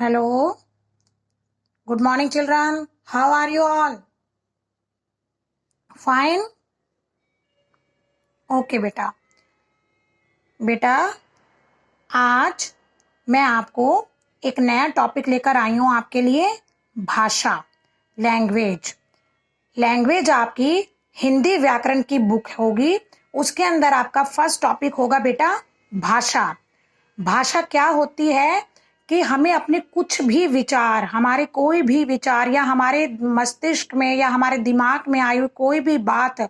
Hello, good morning, children. How are you all? Fine? Okay, बेटा बेटा आज मैं आपको एक नया टॉपिक लेकर आई हूँ आपके लिए। भाषा, लैंग्वेज। लैंग्वेज आपकी हिंदी व्याकरण की बुक होगी, उसके अंदर आपका फर्स्ट टॉपिक होगा बेटा भाषा। भाषा क्या होती है कि हमें अपने कुछ भी विचार, हमारे कोई भी विचार या हमारे मस्तिष्क में या हमारे दिमाग में आई हुई कोई भी बात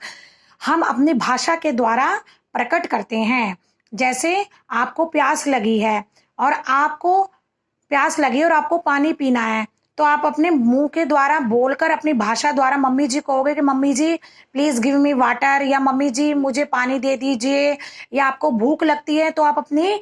हम अपनी भाषा के द्वारा प्रकट करते हैं। जैसे आपको प्यास लगी है और आपको पानी पीना है, तो आप अपने मुंह के द्वारा बोलकर अपनी भाषा द्वारा मम्मी जी कहोगे कि mummy ji please give me water, या मम्मी जी मुझे पानी दे दीजिए। या आपको भूख लगती है तो आप अपनी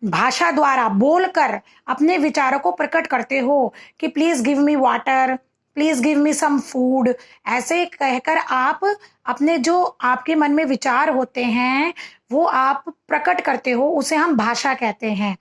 भाषा द्वारा बोलकर अपने विचारों को प्रकट करते हो कि please give me water, please give me some food. ऐसे कहकर आप अपने जो आपके मन में विचार होते हैं वो आप प्रकट करते हो, उसे हम भाषा कहते हैं।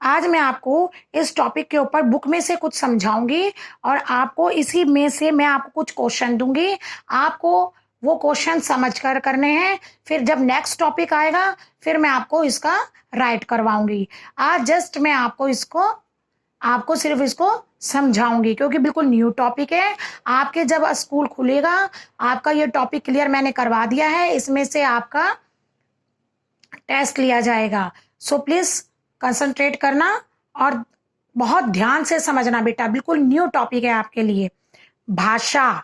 आज मैं आपको इस टॉपिक के ऊपर बुक में से कुछ समझाऊंगी और आपको इसी में से मैं आपको कुछ क्वेश्चन दूंगी, आपको वो क्वेश्चन समझ कर करने हैं। फिर जब नेक्स्ट टॉपिक आएगा फिर मैं आपको इसका राइट करवाऊंगी। आज जस्ट मैं आपको सिर्फ इसको समझाऊंगी क्योंकि बिल्कुल न्यू टॉपिक है। आपके जब स्कूल खुलेगा आपका ये टॉपिक क्लियर मैंने करवा दिया है, इसमें से आपका टेस्ट लिया जाएगा। सो प्लीज कंसंट्रेट करना और बहुत ध्यान से समझना बेटा, बिल्कुल न्यू टॉपिक है आपके लिए। भाषा,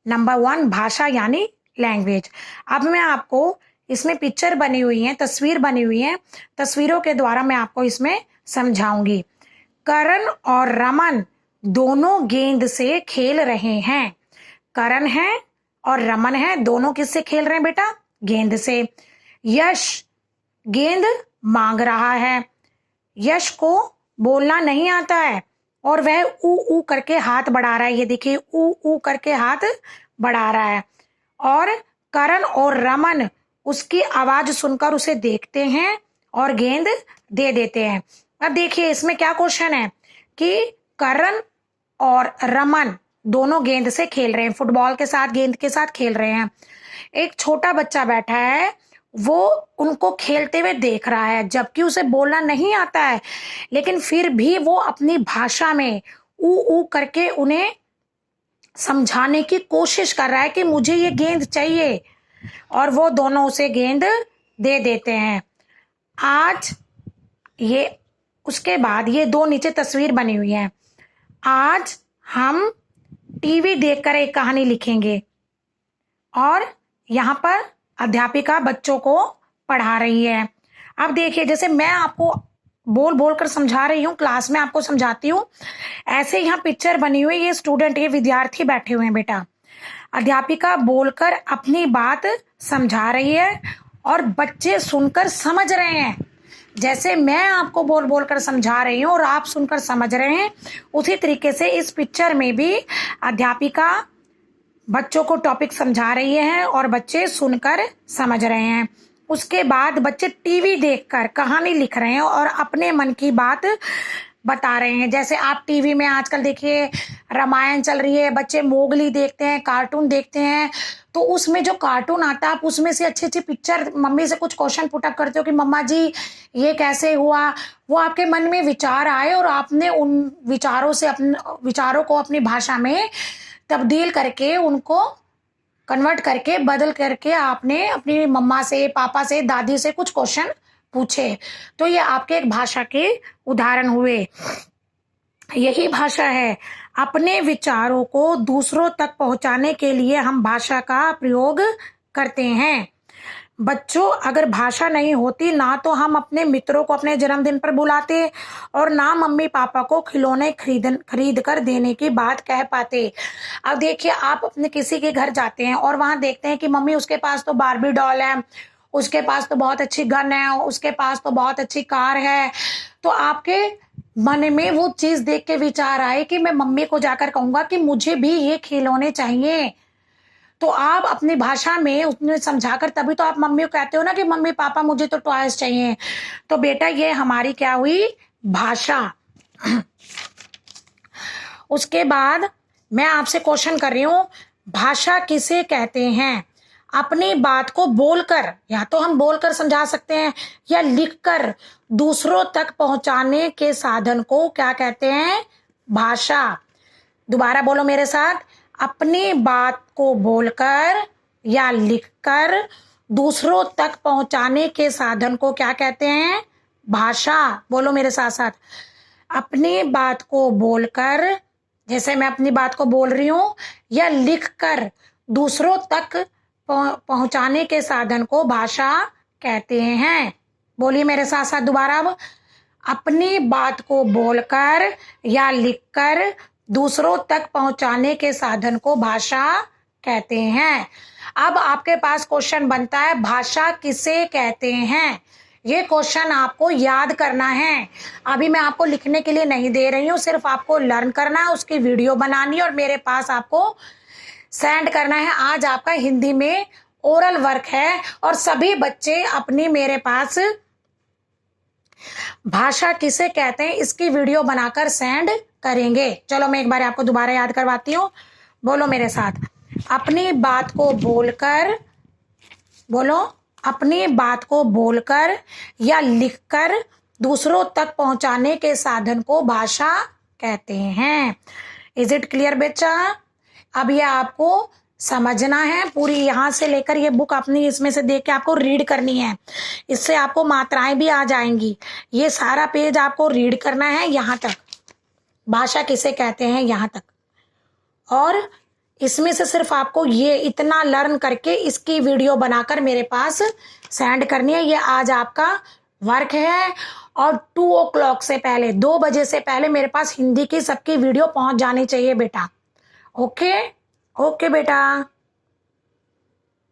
नंबर 1 भाषा यानी लैंग्वेज। अब मैं आपको इसमें पिक्चर बनी हुई है, तस्वीर बनी हुई है, तस्वीरों के द्वारा मैं आपको इसमें समझाऊंगी। करण और रमन दोनों गेंद से खेल रहे हैं। करण है और रमन है, दोनों किससे खेल रहे हैं बेटा? गेंद से। यश गेंद मांग रहा है। यश को बोलना नहीं आता है और वह ऊ ऊ करके हाथ बढ़ा रहा है। ये देखिए ऊ ऊ करके हाथ बढ़ा रहा है। और करण और रमन उसकी आवाज सुनकर उसे देखते हैं और गेंद दे देते हैं। अब देखिए इसमें क्या क्वेश्चन है कि करण और रमन दोनों गेंद से खेल रहे हैं, फुटबॉल के साथ गेंद के साथ खेल रहे हैं। एक छोटा बच्चा बैठा है, वो उनको खेलते हुए देख रहा है, जबकि उसे बोलना नहीं आता है, लेकिन फिर भी वो अपनी भाषा में ऊ ऊ करके उन्हें समझाने की कोशिश कर रहा है कि मुझे ये गेंद चाहिए, और वो दोनों उसे गेंद दे देते हैं। आज ये उसके बाद ये दो नीचे तस्वीर बनी हुई है। आज हम टीवी देखकर एक कहानी लिखेंगे और यहाँ पर अध्यापिका बच्चों को पढ़ा रही है। अब देखिए जैसे मैं आपको बोल बोल कर समझा रही हूँ, क्लास में आपको समझाती हूँ, ऐसे यहाँ पिक्चर बनी हुई है। ये स्टूडेंट, ये विद्यार्थी बैठे हुए हैं बेटा। अध्यापिका बोलकर अपनी बात समझा रही है और बच्चे सुनकर समझ रहे हैं। जैसे मैं आपको बोल बोल कर समझा रही हूँ और आप सुनकर समझ रहे हैं, उसी तरीके से इस पिक्चर में भी अध्यापिका बच्चों को टॉपिक समझा रही है और बच्चे सुनकर समझ रहे हैं। उसके बाद बच्चे टीवी देखकर कहानी लिख रहे हैं और अपने मन की बात बता रहे हैं। जैसे आप टीवी में आजकल देखिए रामायण चल रही है, बच्चे मोगली देखते हैं, कार्टून देखते हैं, तो उसमें जो कार्टून आता है आप उसमें से अच्छी अच्छी पिक्चर मम्मी से कुछ क्वेश्चन पुटअप करते हो कि मम्मा जी ये कैसे हुआ। वो आपके मन में विचार आए और आपने उन विचारों से अपने विचारों को अपनी भाषा में तब्दील करके, उनको कन्वर्ट करके, बदल करके आपने अपनी मम्मा से, पापा से, दादी से कुछ क्वेश्चन पूछे। तो ये आपके एक भाषा के उदाहरण हुए। यही भाषा है। अपने विचारों को दूसरों तक पहुंचाने के लिए हम भाषा का प्रयोग करते हैं। बच्चों, अगर भाषा नहीं होती ना तो हम अपने मित्रों को अपने जन्मदिन पर बुलाते और ना मम्मी पापा को खिलौने खरीद कर देने की बात कह पाते। अब देखिए आप अपने किसी के घर जाते हैं और वहां देखते हैं कि मम्मी उसके पास तो बारबी डॉल है, उसके पास तो बहुत अच्छी गन है, उसके पास तो बहुत अच्छी कार है, तो आपके मन में वो चीज देख के विचार आए कि मैं मम्मी को जाकर कहूंगा कि मुझे भी ये खिलौने चाहिए। तो आप अपनी भाषा में उसने समझाकर, तभी तो आप मम्मी को कहते हो ना कि मम्मी पापा मुझे तो टॉयज चाहिए। तो बेटा ये हमारी क्या हुई? भाषा। उसके बाद मैं आपसे क्वेश्चन कर रही हूँ, भाषा किसे कहते हैं? अपनी बात को बोलकर, या तो हम बोलकर समझा सकते हैं या लिखकर दूसरों तक पहुंचाने के साधन को क्या कहते हैं? भाषा। दोबारा बोलो मेरे साथ, अपनी बात को बोलकर या लिखकर दूसरों तक पहुंचाने के साधन को क्या कहते हैं? भाषा। बोलो मेरे साथ साथ, अपनी बात को बोलकर, जैसे मैं अपनी बात को बोल रही हूं, या लिखकर दूसरों तक पहुंचाने के साधन को भाषा कहते हैं। बोलिए मेरे साथ साथ दोबारा, अब अपनी बात को बोलकर या लिखकर दूसरों तक पहुंचाने के साधन को भाषा कहते हैं। अब आपके पास क्वेश्चन बनता है, भाषा किसे कहते हैं? ये क्वेश्चन आपको याद करना है। अभी मैं आपको लिखने के लिए नहीं दे रही हूँ, सिर्फ आपको लर्न करना है, उसकी वीडियो बनानी है और मेरे पास आपको सेंड करना है। आज आपका हिंदी में ओरल वर्क है और सभी बच्चे अपनी मेरे पास भाषा किसे कहते हैं इसकी वीडियो बनाकर सेंड करेंगे। चलो मैं एक बार आपको दोबारा याद करवाती हूँ। बोलो मेरे साथ, अपनी बात को बोलकर, बोलो, अपनी बात को बोलकर या लिखकर दूसरों तक पहुंचाने के साधन को भाषा कहते हैं। इज इट क्लियर बच्चा? अब ये आपको समझना है पूरी, यहाँ से लेकर ये बुक अपनी इसमें से देख के आपको रीड करनी है। इससे आपको मात्राएं भी आ जाएंगी। ये सारा पेज आपको रीड करना है यहाँ तक, भाषा किसे कहते हैं यहाँ तक, और इसमें से सिर्फ आपको ये इतना लर्न करके इसकी वीडियो बनाकर मेरे पास सेंड करनी है। ये आज आपका वर्क है और 2 o'clock से पहले, 2 बजे से पहले मेरे पास हिंदी की सबकी वीडियो पहुंच जानी चाहिए बेटा। ओके ओके बेटा।